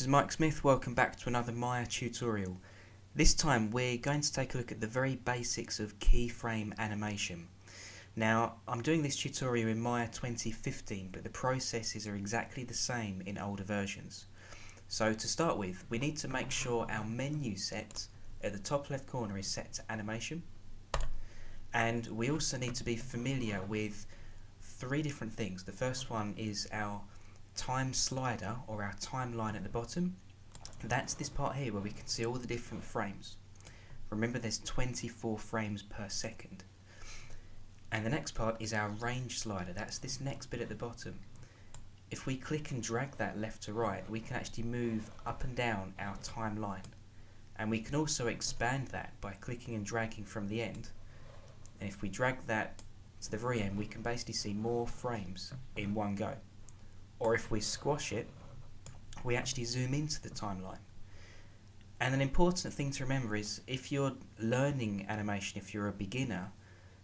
This is Mike Smith, welcome back to another Maya tutorial. This time we're going to take a look at the very basics of keyframe animation. Now, I'm doing this tutorial in Maya 2015, but the processes are exactly the same in older versions. So to start with, we need to make sure our menu set at the top left corner is set to animation. And we also need to be familiar with three different things. The first one is our time slider, or our timeline at the bottom. That's this part here where we can see all the different frames. Remember, there's 24 frames per second. And the next part is our range slider. That's this next bit at the bottom. If we click and drag that left to right, we can actually move up and down our timeline. And we can also expand that by clicking and dragging from the end. And if we drag that to the very end, we can basically see more frames in one go. Or if we squash it, we actually zoom into the timeline. And an important thing to remember is, if you're learning animation, if you're a beginner,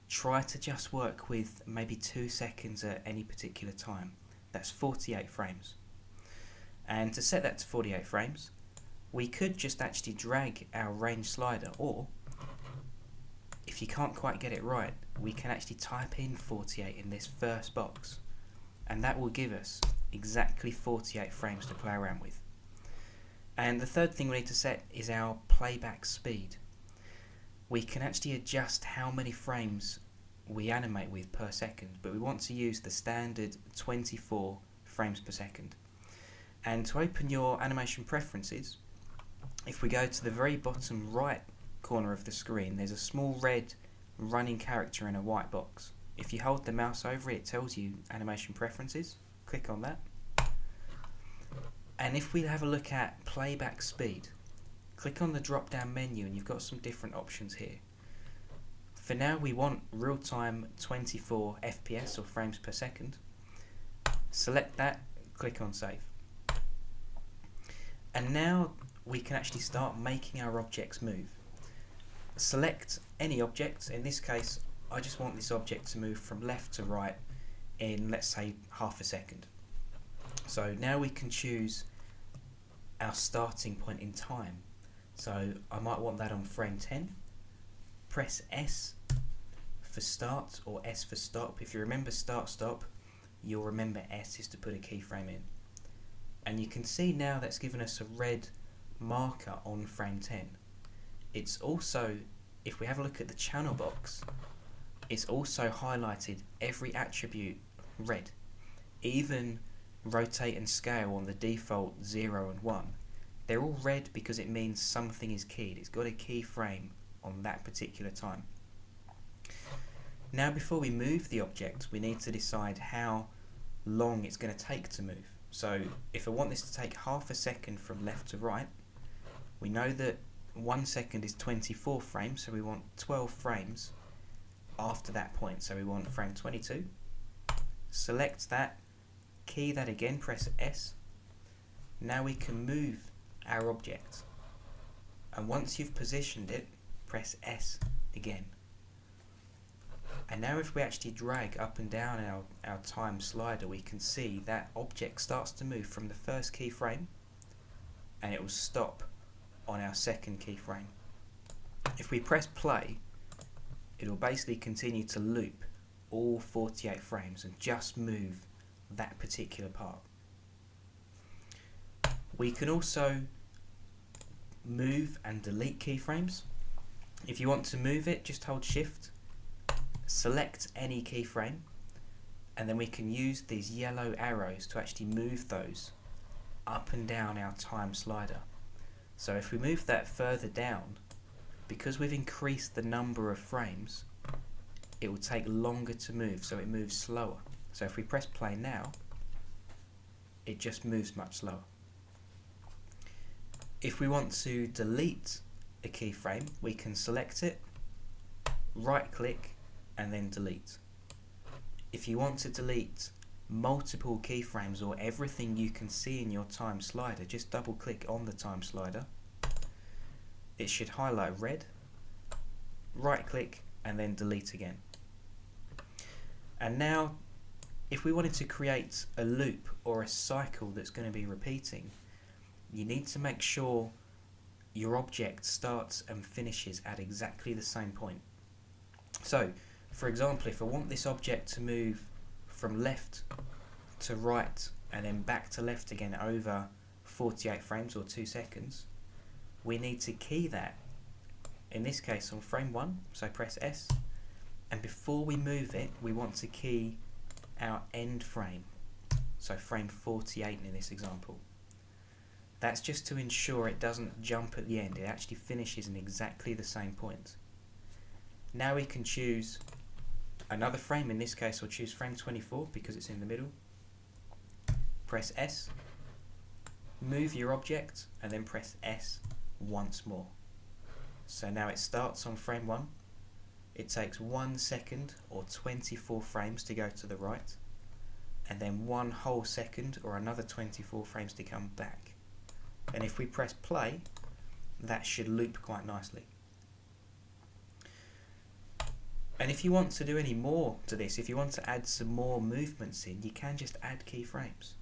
try to just work with maybe 2 seconds at any particular time. That's 48 frames. And to set that to 48 frames, we could just actually drag our range slider, or if you can't quite get it right, we can actually type in 48 in this first box, and that will give us exactly 48 frames to play around with. And the third thing we need to set is our playback speed. We can actually adjust how many frames we animate with per second, but we want to use the standard 24 frames per second. And to open your animation preferences, if we go to the very bottom right corner of the screen, there's a small red running character in a white box. If you hold the mouse over it, it tells you animation preferences. Click on that. And if we have a look at playback speed, click on the drop down menu and you've got some different options here. For now we want real time 24 FPS or frames per second. Select that, click on save. And now we can actually start making our objects move. Select any object. In this case, I just want this object to move from left to right in, let's say, half a second. So now we can choose our starting point in time. So I might want that on frame 10. Press S for start, or S for stop. If you remember start stop, you'll remember S is to put a keyframe in. And you can see now that's given us a red marker on frame 10. It's also, if we have a look at the channel box, it's also highlighted every attribute red, even rotate and scale on the default 0 and 1. They're all red because it means something is keyed. It's got a keyframe on that particular time. Now, before we move the object, we need to decide how long it's going to take to move. So if I want this to take half a second from left to right, we know that 1 second is 24 frames, so we want 12 frames after that point. So we want frame 22. Select that, key that again, press S. Now we can move our object. And once you've positioned it, press S again. And now if we actually drag up and down our time slider, we can see that object starts to move from the first keyframe and it will stop on our second keyframe. If we press play, it will basically continue to loop all 48 frames and just move that particular part. We can also move and delete keyframes. If you want to move it, just hold Shift, select any keyframe, and then we can use these yellow arrows to actually move those up and down our time slider. So if we move that further down, because we've increased the number of frames, it will take longer to move, so it moves slower. So if we press play now, it just moves much slower. If we want to delete a keyframe, we can select it, right click, and then delete. If you want to delete multiple keyframes or everything you can see in your time slider, just double click on the time slider. It should highlight red, right click, and then delete again. And now, if we wanted to create a loop or a cycle that's going to be repeating, you need to make sure your object starts and finishes at exactly the same point. So, for example, if I want this object to move from left to right and then back to left again over 48 frames or 2 seconds, we need to key that, in this case on frame 1, so press S, and before we move it we want to key our end frame, so frame 48 in this example. That's just to ensure it doesn't jump at the end, it actually finishes in exactly the same point. Now we can choose another frame, in this case I'll choose frame 24 because it's in the middle. Press S, move your object and then press S once more. So now it starts on frame 1, it takes 1 second or 24 frames to go to the right, and then 1 whole second or another 24 frames to come back. And if we press play, that should loop quite nicely. And if you want to do any more to this, if you want to add some more movements in, you can just add keyframes.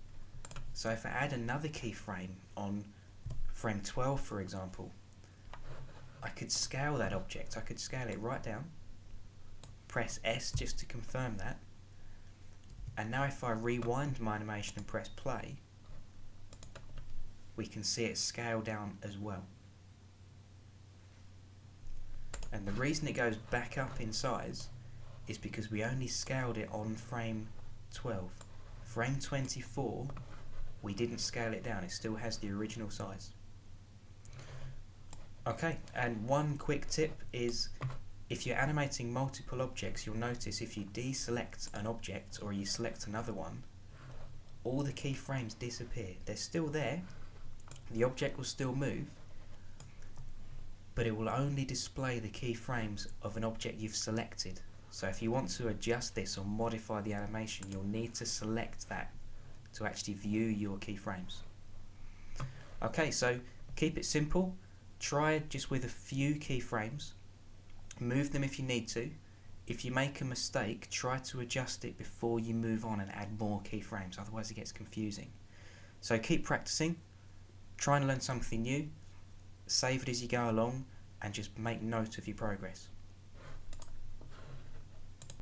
So if I add another keyframe on frame 12 for example, I could scale that object, I could scale it right down, press S just to confirm that, and now if I rewind my animation and press play, we can see it scale down as well. And the reason it goes back up in size is because we only scaled it on frame 12. Frame 24, we didn't scale it down, it still has the original size. Okay, and one quick tip is, if you're animating multiple objects, you'll notice if you deselect an object or you select another one, all the keyframes disappear. They're still there, the object will still move, but it will only display the keyframes of an object you've selected. So if you want to adjust this or modify the animation, you'll need to select that to actually view your keyframes. Okay, so keep it simple. Try just with a few keyframes. Move them if you need to. If you make a mistake, try to adjust it before you move on and add more keyframes, otherwise it gets confusing. So keep practicing, try and learn something new, save it as you go along, and just make note of your progress.